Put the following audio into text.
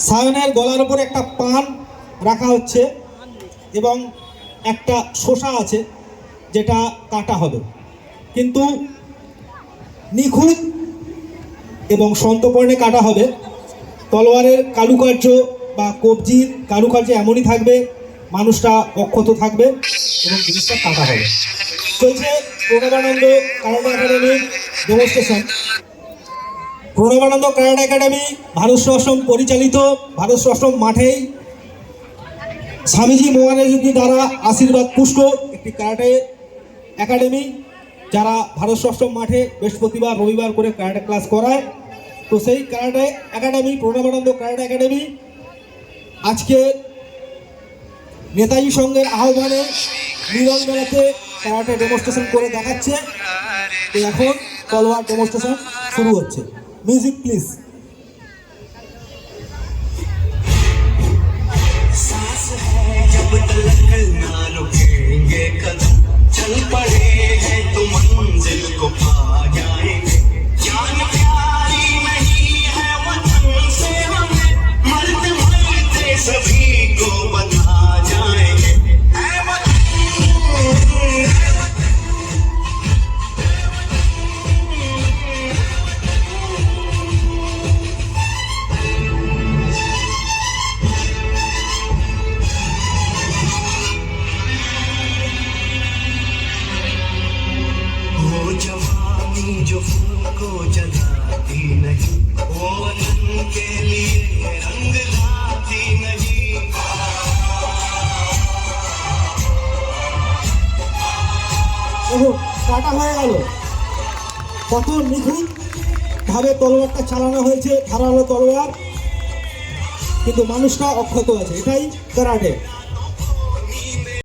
সায়নের গলার উপর একটা পান রাখা হচ্ছে এবং একটা শসা আছে যেটা কাটা হবে, কিন্তু নিখুঁত এবং সন্তর্পণে কাটা হবে। তলোয়ারের কারুকার্য বা কবজির কারুকার্য এমনই থাকবে, মানুষটা অক্ষত থাকবে এবং জিনিসটা কাটা হবে। চলছে প্রণবানন্দ কারাটে একাডেমির demonstration. Pranabananda karate academy Bharat Sevashram পরিচালিত ভারত সেবাশ্রম মাঠেই স্বামীজি মহারাজজি দ্বারা আশীর্বাদ পুষ্ট একটি কারাটে একাডেমি, যারা ভারত সেবাশ্রম মাঠে বৃহস্পতিবার রবিবার করে কারাটে ক্লাস করায়। তো সেই karate academy, Pranabananda karate academy আজকে নেতাজি সংঘের আহ্বানে মিলন মেলাতে কারাটে ডেমনস্ট্রেশন করে দেখাচ্ছে। তো এখন তলোয়ার ডেমনস্ট্রেশন শুরু হচ্ছে। Music please. चल पड़े हैं तो मंजिल को पा जाएंगे। जान प्यारी नहीं है वतन से हमें, मरते मरते सभी को बता जाएंगे। ऐ वतन, वो जवानी जो फूल को जलाती नहीं, वो वतन के लिए रंग लाती नहीं। দেখুন কাটা হয়ে গেল, কত নিখুঁত ভাবে তলোয়ারটা চালানো হয়েছে, ধারালো তলোয়ার, কিন্তু মানুষটা অক্ষত আছে। এটাই কারাটে।